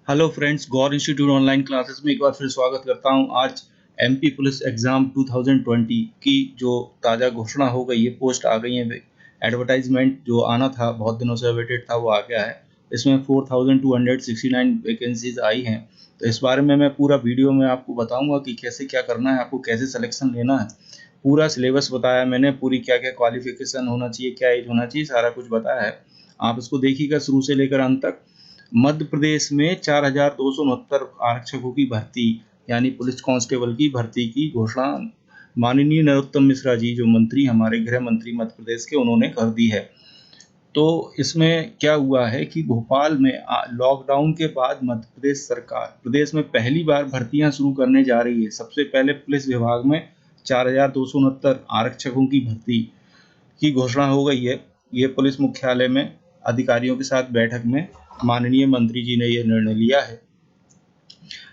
Hello friends, गौर institute online classes में एक बार फिर स्वागत करता हूं। आज एमपी पुलिस एग्जाम 2020 की जो ताज़ा घोषणा हो गई है, पोस्ट आ गई है, एडवर्टाइजमेंट जो आना था बहुत दिनों से अवेटेड था वो आ गया है। इसमें 4269 वैकेंसीज आई हैं। तो इस बारे में मैं पूरा वीडियो में आपको बताऊंगा कि कैसे क्या करना है, आपको कैसे सिलेक्शन लेना है। पूरा सिलेबस बताया मैंने, पूरी क्या क्या क्वालिफिकेशन होना चाहिए, क्या एज होना चाहिए, सारा कुछ बताया है। आप इसको देखिएगा शुरू से लेकर अंत तक। मध्य प्रदेश में 4,269 आरक्षकों की भर्ती यानी पुलिस कांस्टेबल की भर्ती की घोषणा माननीय नरोत्तम मिश्रा जी, जो मंत्री हमारे गृह मंत्री मध्य प्रदेश के, उन्होंने कर दी है। तो इसमें क्या हुआ है कि भोपाल में लॉकडाउन के बाद मध्य प्रदेश सरकार प्रदेश में पहली बार भर्तियां शुरू करने जा रही है। सबसे पहले पुलिस विभाग में 4,269 आरक्षकों की भर्ती की घोषणा हो गई है। ये पुलिस मुख्यालय में अधिकारियों के साथ बैठक में माननीय मंत्री जी ने ये निर्णय लिया है।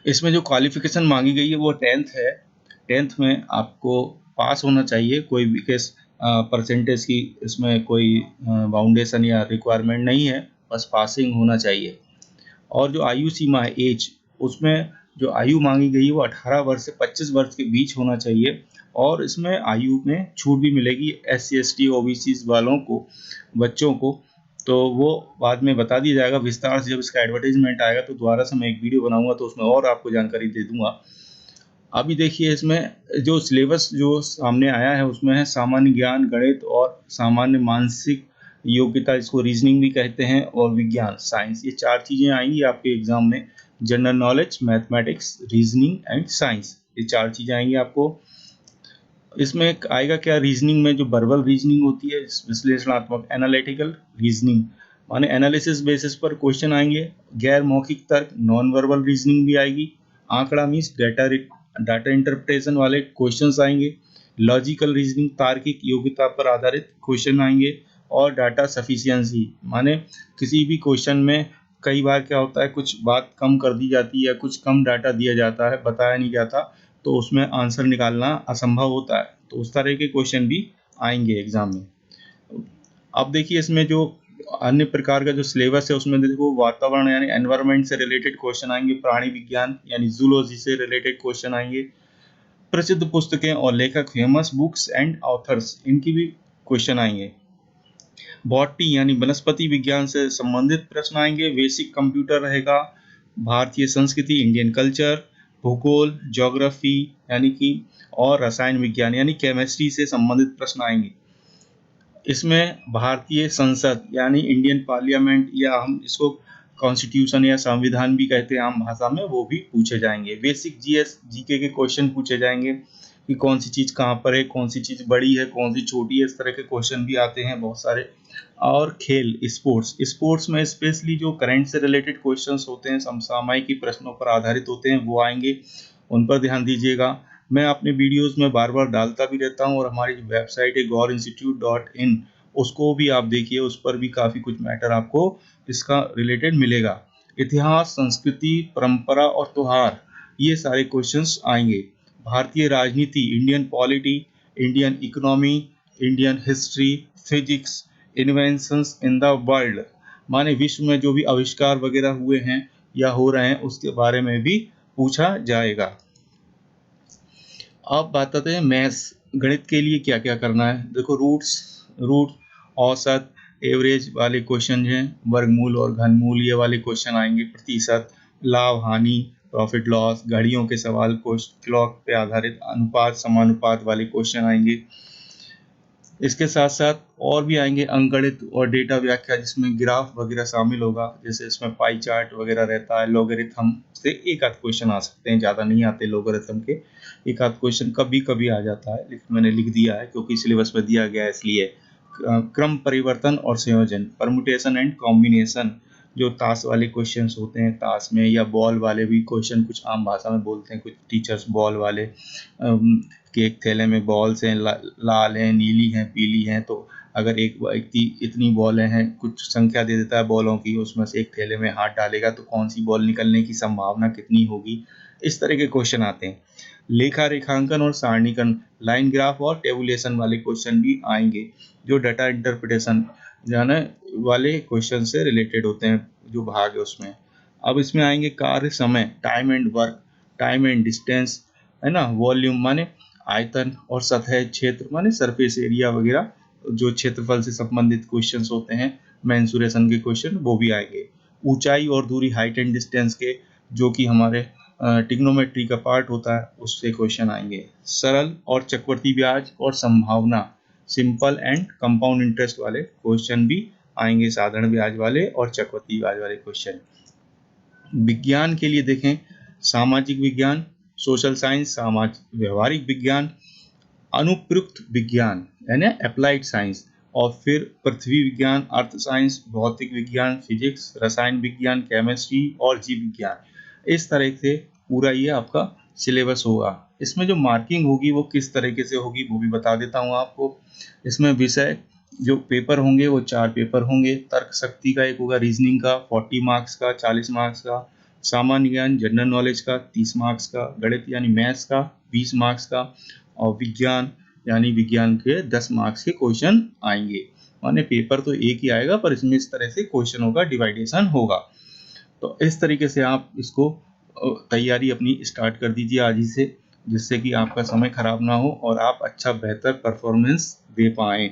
इसमें जो क्वालिफिकेशन मांगी गई है वो 10th है। 10th में आपको पास होना चाहिए, कोई विशेष परसेंटेज की इसमें कोई बाउंडेशन या रिक्वायरमेंट नहीं है, बस पासिंग होना चाहिए। और जो आयु सीमा है, एज, उसमें जो आयु मांगी गई है वो 18 वर्ष से 25 वर्ष के बीच होना चाहिए। और इसमें आयु में छूट भी मिलेगी SC ST OBC वालों को, बच्चों को। तो वो बाद में बता दिया जाएगा विस्तार से, जब इसका एडवर्टाइजमेंट आएगा तो दोबारा से मैं एक वीडियो बनाऊंगा तो उसमें और आपको जानकारी दे दूंगा। अभी देखिए, इसमें जो सिलेबस जो सामने आया है उसमें है सामान्य ज्ञान, गणित और सामान्य मानसिक योग्यता, इसको रीजनिंग भी कहते हैं, और विज्ञान, साइंस। ये 4 चीज़ें आएंगी आपके एग्जाम में। General knowledge, mathematics, reasoning and science, ये 4 चीज़ें आएंगी आपको। इसमें एक आएगा क्या, रीजनिंग में जो वर्बल रीजनिंग होती है, विश्लेषणात्मक एनालिटिकल रीजनिंग, माने एनालिसिस बेसिस पर क्वेश्चन आएंगे। गैर मौखिक तर्क, नॉन वर्बल रीजनिंग भी आएगी। आंकड़ा मीन्स डाटा इंटरप्रिटेशन वाले क्वेश्चंस आएंगे। लॉजिकल रीजनिंग, तार्किक योग्यता पर आधारित क्वेश्चन आएंगे। और डाटा सफिशियंसी, माने किसी भी क्वेश्चन में कई बार क्या होता है, कुछ बात कम कर दी जाती है या कुछ कम डाटा दिया जाता है, बताया नहीं जाता, तो उसमें आंसर निकालना असंभव होता है। तो उस तरह के क्वेश्चन भी आएंगे एग्जाम में। अब देखिए, इसमें जो अन्य प्रकार का जो सिलेबस है उसमें देखो, वातावरण यानी एनवायरनमेंट से रिलेटेड क्वेश्चन आएंगे। प्राणी विज्ञान यानी जूलॉजी से रिलेटेड क्वेश्चन आएंगे। प्रसिद्ध पुस्तकें और लेखक, फेमस बुक्स एंड ऑथर्स, इनकी भी क्वेश्चन आएंगे। बॉटनी यानी वनस्पति विज्ञान से संबंधित प्रश्न आएंगे। बेसिक कंप्यूटर रहेगा। भारतीय संस्कृति, इंडियन कल्चर, भूगोल, ज्योग्राफी यानी कि, और रसायन विज्ञान यानी केमिस्ट्री से संबंधित प्रश्न आएंगे। इसमें भारतीय संसद यानी इंडियन पार्लियामेंट, या हम इसको कॉन्स्टिट्यूशन या संविधान भी कहते हैं आम भाषा में, वो भी पूछे जाएंगे। बेसिक GS GK के क्वेश्चन पूछे जाएंगे कि कौन सी चीज़ कहाँ पर है, कौन सी चीज़ बड़ी है, कौन सी छोटी है, इस तरह के क्वेश्चन भी आते हैं बहुत सारे। और खेल, स्पोर्ट्स में स्पेशली जो करंट से रिलेटेड क्वेश्चंस होते हैं, समसामयिक प्रश्नों पर आधारित होते हैं, वो आएंगे, उन पर ध्यान दीजिएगा। मैं अपने वीडियोस में बार बार डालता भी रहता हूँ, और हमारी जो वेबसाइट है gaurinstitute.in, उसको भी आप देखिए, उस पर भी काफ़ी कुछ मैटर आपको इसका रिलेटेड मिलेगा। इतिहास, संस्कृति, परंपरा और त्योहार, ये सारे क्वेश्चंस आएंगे। भारतीय राजनीति, Indian polity, Indian economy, Indian history, physics, inventions in the world, माने विश्व में जो भी आविष्कार वगैरह हुए हैं या हो रहे हैं उसके बारे में भी पूछा जाएगा। अब बात करते हैं मैथ्स, गणित के लिए क्या क्या करना है। देखो, रूट, औसत, एवरेज वाले क्वेश्चन हैं। वर्गमूल और घनमूल, ये वाले क्वेश्चन आएंगे। प्रतिशत, लाभ हानि, प्रॉफिट लॉस, घड़ियों के सवाल, क्लॉक पे आधारित, अनुपात समानुपात वाले क्वेश्चन आएंगे। इसके साथ साथ और भी आएंगे अंकगणित और डेटा व्याख्या, जिसमें ग्राफ वगैरह शामिल होगा। जैसे इसमें पाई चार्ट वगैरह रहता है। लॉगरिथम से एक आध क्वेश्चन आ सकते हैं, ज़्यादा नहीं आते लॉगरिथम के। एक आध क्वेश्चन कभी कभी आ जाता है, लेकिन मैंने लिख दिया है क्योंकि सिलेबस में दिया गया है इसलिए। क्रम परिवर्तन और संयोजन, परमुटेशन एंड कॉम्बिनेशन, जो ताश वाले क्वेश्चंस होते हैं, ताश में, या बॉल वाले भी क्वेश्चन, कुछ आम भाषा में बोलते हैं कुछ टीचर्स बॉल वाले, कि एक थैले में बॉल्स हैं, लाल हैं, नीली हैं, पीली हैं। तो अगर एक व्यक्ति इतनी बॉलें हैं, कुछ संख्या दे देता है बॉलों की, उसमें से एक थैले में हाथ डालेगा तो कौन सी बॉल निकलने की संभावना कितनी होगी, इस तरह के क्वेश्चन आते हैं। लेखा रेखांकन और सारणीकरण, लाइन ग्राफ और टेबुलेशन वाले क्वेश्चन भी आएंगे, जो डाटा इंटरप्रिटेशन जाने वाले क्वेश्चन से रिलेटेड होते हैं, जो भाग है उसमें। अब इसमें आएंगे कार्य समय, time and work, time and distance, है ना, वॉल्यूम माने आयतन, और सतह क्षेत्र माने सरफेस एरिया वगैरह, जो क्षेत्रफल से संबंधित क्वेश्चंस होते हैं, मेंसुरेशन के क्वेश्चन वो भी आएंगे। ऊंचाई और दूरी, हाइट एंड डिस्टेंस के, जो कि हमारे ट्रिग्नोमेट्री का पार्ट होता है, उससे क्वेश्चन आएंगे। सरल और चक्रवृद्धि ब्याज और संभावना, सिंपल एंड कंपाउंड इंटरेस्ट वाले क्वेश्चन भी आएंगे, साधारण ब्याज वाले और चक्रवृद्धि ब्याज वाले क्वेश्चन। विज्ञान के लिए देखें, सामाजिक विज्ञान, सोशल साइंस, व्यवहारिक विज्ञान, अनुप्रयुक्त विज्ञान यानी अप्लाइड साइंस, और फिर पृथ्वी विज्ञान, अर्थ साइंस, भौतिक विज्ञान, फिजिक्स, रसायन विज्ञान, केमिस्ट्री और जीव विज्ञान। इस तरह से पूरा ये आपका सिलेबस होगा। इसमें जो मार्किंग होगी वो किस तरीके से होगी वो भी बता देता हूँ आपको। इसमें विषय जो पेपर होंगे वो 4 पेपर होंगे। तर्क शक्ति का एक होगा, रीजनिंग का 40 मार्क्स का, 40 मार्क्स का, सामान्य ज्ञान जनरल नॉलेज का 30 मार्क्स का, गणित यानी मैथ्स का 20 मार्क्स का, और विज्ञान यानी विज्ञान के 10 मार्क्स के क्वेश्चन आएंगे। माने पेपर तो एक ही आएगा, पर इसमें इस तरह से क्वेश्चनों का डिवाइडेशन होगा। तो इस तरीके से आप इसको तैयारी अपनी स्टार्ट कर दीजिए आज ही से, जिससे कि आपका समय खराब ना हो और आप अच्छा बेहतर परफॉर्मेंस दे पाएं।